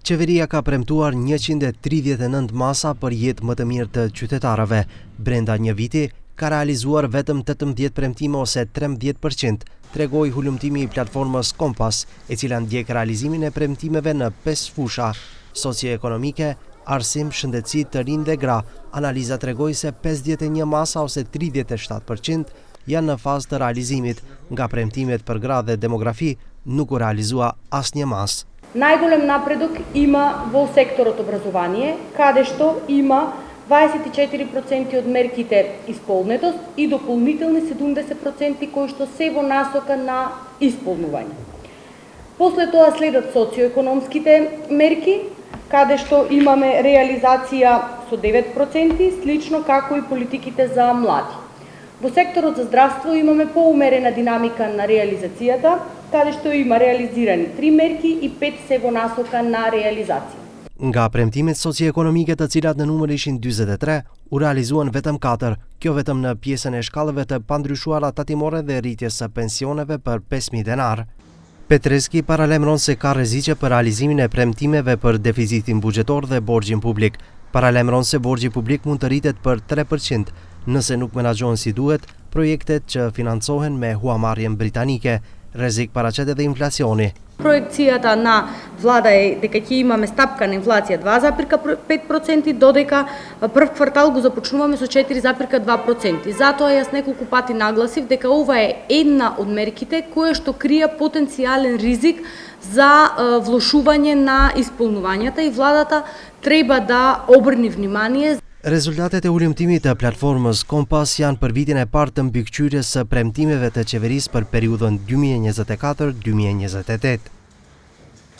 Qeveria ka premtuar 139 masa për jetë më të mirë të qytetarëve. Brenda një viti ka realizuar vetëm 18 premtime ose 13%, tregoi hulumtimi i platformës Kompas, e cila ndjek realizimin e premtimeve në 5 fusha: socioekonomike, arsim, shëndetësi, të rinj dhe gra. Analiza tregoi se 51 masa ose 37% janë në fazë të realizimit. Nga premtimet për gra dhe demografi nuk u realizua asnjë mas. Најголем напредок има во секторот образование, каде што има 24% од мерките исполнетост и дополнителни 70% кои што се во насока на исполнување. После тоа следат социоекономските мерки, каде што имаме реализација со 9%, слично како и политиките за млади. Во секторот за здравство имаме поумерена динамика на реализацијата, каде што има реализирани 3 мерки и 5 се во насока на реализација. Nga premtimet socioekonomike, të cilat në numër ishin 43, u realizuan vetëm 4, kjo vetëm në pjesën e shkallëve të pandryshuara tatimore dhe rritjes së pensioneve për 5.000 denar. Petreski paralajmëron se ka rreziqe për realizimin e premtimeve për deficitin buxhetor dhe borxhin publik. Paralajmëron se borxhi publik mund të rritet për 3%, nëse nuk menaxhohen si duhet projektet që financohen me huamarrjen britanike. Rrezik paraqet edhe inflacioni. Проекцијата на влада е дека ќе имаме стапка на инфлација 2,5%, додека прв квартал го започнуваме со 4,2%. Затоа јас неколку пати нагласив дека ова е една од мерките која што крија потенцијален ризик за влошување на исполнувањата и владата треба да обрни внимание. Rezultatet e ulëmtimit të platformës Kompas janë për vitin e parë të mbikëqyrjes së premtimeve të qeverisë për periudhën 2024-2028.